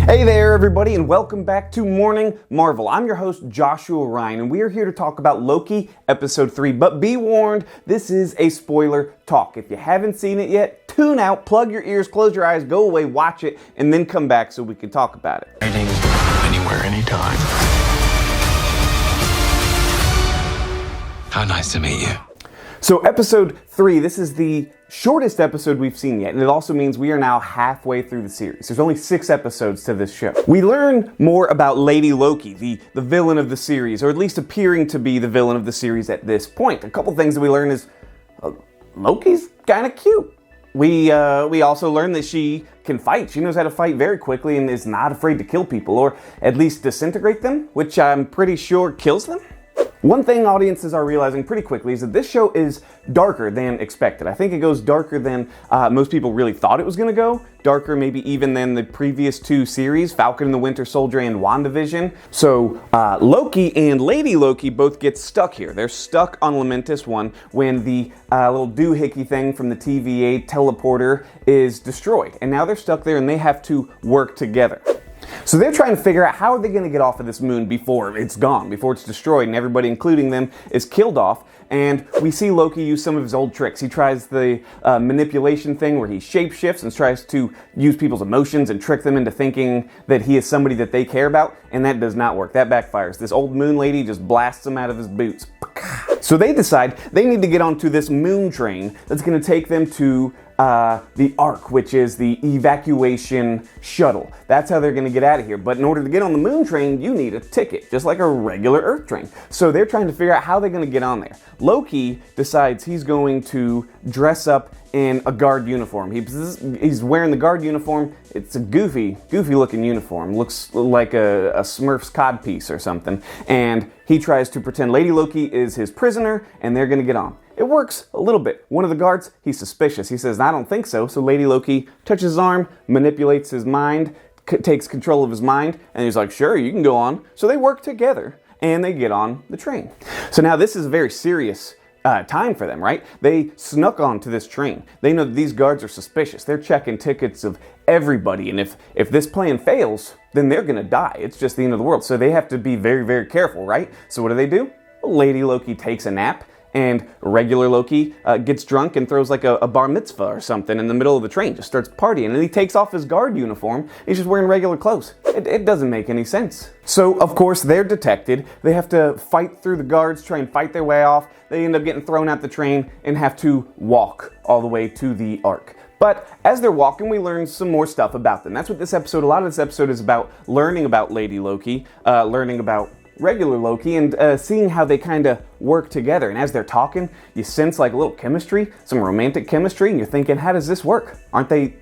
Hey there, everybody, and welcome back to Morning Marvel. I'm your host, Joshua Ryan, and we are here to talk about Loki Episode 3. But be warned, this is a spoiler talk. If you haven't seen it yet, tune out, plug your ears, close your eyes, go away, watch it, and then come back so we can talk about it. Anywhere, anytime. How nice to meet you. So Episode 3, this is the shortest episode we've seen yet, and it also means we are now halfway through the series. There's only 6 episodes to this show. We learn more about Lady Loki, the villain of the series, or at least appearing to be the villain of the series at this point. A couple things that we learn is Loki's kind of cute. We also learn that she can fight. She knows how to fight very quickly and is not afraid to kill people, or at least disintegrate them, which I'm pretty sure kills them. One thing audiences are realizing pretty quickly is that this show is darker than expected. I think it goes darker than most people really thought it was going to go. Darker maybe even than the previous 2 series, Falcon and the Winter Soldier and WandaVision. So Loki and Lady Loki both get stuck here. They're stuck on Lamentis 1 when the little doohickey thing from the TVA teleporter is destroyed. And now they're stuck there and they have to work together. So they're trying to figure out how are they going to get off of this moon before it's gone, before it's destroyed and everybody, including them, is killed off. And we see Loki use some of his old tricks. He tries the manipulation thing where he shapeshifts and tries to use people's emotions and trick them into thinking that he is somebody that they care about, and that does not work. That backfires. This old moon lady just blasts him out of his boots. So they decide they need to get onto this moon train that's going to take them to the Ark, which is the evacuation shuttle. That's how they're going to get out of here. But in order to get on the moon train, you need a ticket, just like a regular Earth train. So they're trying to figure out how they're going to get on there. Loki decides he's going to dress up in a guard uniform. He's wearing the guard uniform. It's a goofy looking uniform. Looks like a Smurf's codpiece or something. And he tries to pretend Lady Loki is his prisoner, and they're going to get on. It works a little bit. One of the guards, he's suspicious. He says, I don't think so. So Lady Loki touches his arm, manipulates his mind, takes control of his mind, and he's like, sure, you can go on. So they work together, and they get on the train. So now this is a very serious time for them, right? They snuck onto this train. They know that these guards are suspicious. They're checking tickets of everybody, and if this plan fails, then they're gonna die. It's just the end of the world. So they have to be very, very careful, right? So what do? Well, Lady Loki takes a nap, and regular Loki gets drunk and throws like a bar mitzvah or something in the middle of the train, just starts partying, and he takes off his guard uniform. He's just wearing regular clothes. It doesn't make any sense. So, of course, they're detected. They have to fight through the guards, try and fight their way off. They end up getting thrown out the train and have to walk all the way to the Ark. But as they're walking, we learn some more stuff about them. That's what a lot of this episode is about, learning about Lady Loki, learning about regular Loki, and seeing how they kind of work together. And as they're talking, you sense like a little chemistry, some romantic chemistry, and you're thinking, how does this work? Aren't they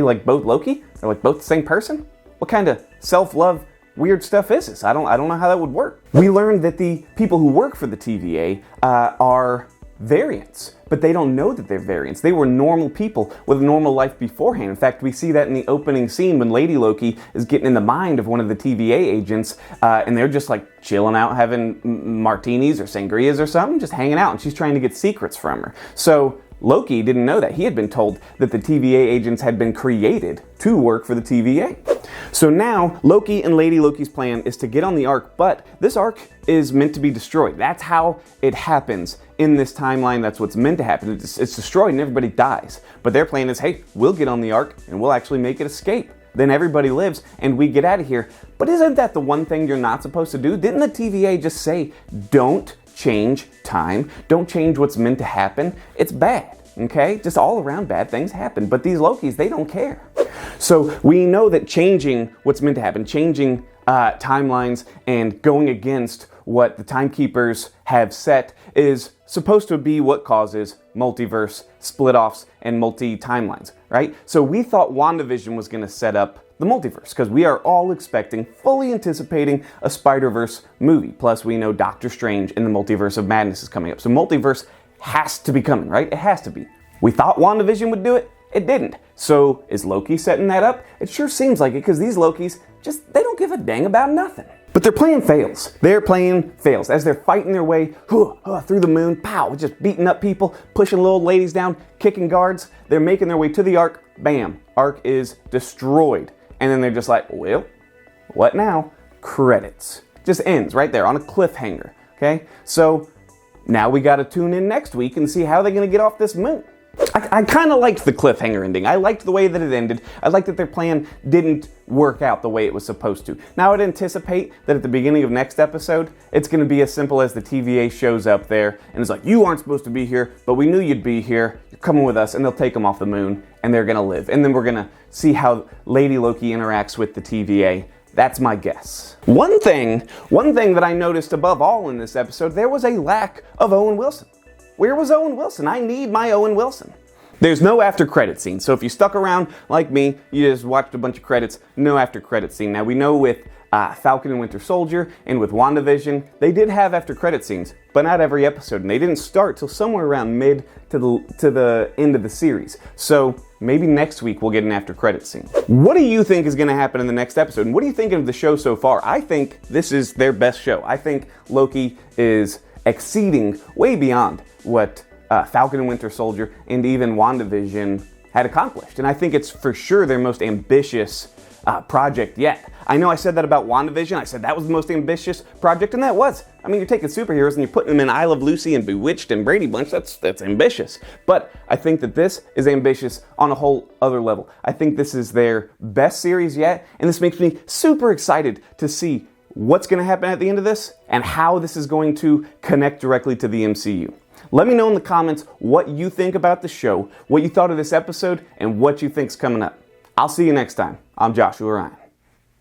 like both Loki? They're like both the same person? What kind of self-love weird stuff is this? I don't know how that would work. We learned that the people who work for the TVA are variants, but they don't know that they're variants. They were normal people with a normal life beforehand. In fact, we see that in the opening scene when Lady Loki is getting in the mind of one of the TVA agents, and they're just like chilling out, having martinis or sangrias or something, just hanging out, and she's trying to get secrets from her. So Loki didn't know that. He had been told that the TVA agents had been created to work for the TVA. So now, Loki and Lady Loki's plan is to get on the Ark, but this Ark is meant to be destroyed. That's how it happens in this timeline. That's what's meant to happen. It's destroyed and everybody dies. But their plan is, hey, we'll get on the Ark and we'll actually make it escape. Then everybody lives and we get out of here. But isn't that the one thing you're not supposed to do? Didn't the TVA just say, don't change time, don't change what's meant to happen? It's bad, okay? Just all around bad things happen. But these Lokis, they don't care. So we know that changing what's meant to happen, changing timelines and going against what the timekeepers have set is supposed to be what causes multiverse split-offs and multi-timelines, right? So we thought WandaVision was going to set up the multiverse because we are all expecting, fully anticipating a Spider-Verse movie. Plus we know Doctor Strange in the Multiverse of Madness is coming up. So multiverse has to be coming, right? It has to be. We thought WandaVision would do it. It didn't. So is Loki setting that up? It sure seems like it because these Lokis they don't give a dang about nothing. But their plan fails. Their plan fails. As they're fighting their way through the moon, pow, just beating up people, pushing little old ladies down, kicking guards. They're making their way to the Ark. Bam, Ark is destroyed. and then they're just like, well, what now? Credits. Just ends right there on a cliffhanger, okay? So now we gotta tune in next week and see how they're gonna get off this moon. I kind of liked the cliffhanger ending. I liked the way that it ended. I liked that their plan didn't work out the way it was supposed to. Now I'd anticipate that at the beginning of next episode, it's going to be as simple as the TVA shows up there and is like, you aren't supposed to be here, but we knew you'd be here. You're coming with us, and they'll take them off the moon, and they're going to live. And then we're going to see how Lady Loki interacts with the TVA. That's my guess. One thing that I noticed above all in this episode, there was a lack of Owen Wilson. Where was Owen Wilson? I need my Owen Wilson. There's no after credit scene, so if you stuck around like me, you just watched a bunch of credits, no after credit scene. Now we know with Falcon and Winter Soldier and with WandaVision, they did have after credit scenes, but not every episode, and they didn't start till somewhere around mid to the end of the series. So maybe next week we'll get an after credit scene. What do you think is going to happen in the next episode? And what do you think of the show so far? I think this is their best show. I think Loki is exceeding way beyond what Falcon and Winter Soldier and even WandaVision had accomplished. And I think it's for sure their most ambitious project yet. I know I said that about WandaVision. I said that was the most ambitious project, and that was. I mean, you're taking superheroes and you're putting them in I Love Lucy and Bewitched and Brady Bunch. That's ambitious. But I think that this is ambitious on a whole other level. I think this is their best series yet, and this makes me super excited to see what's going to happen at the end of this and how this is going to connect directly to the MCU. Let me know in the comments what you think about the show, what you thought of this episode, and what you think's coming up. I'll see you next time. I'm Joshua Ryan.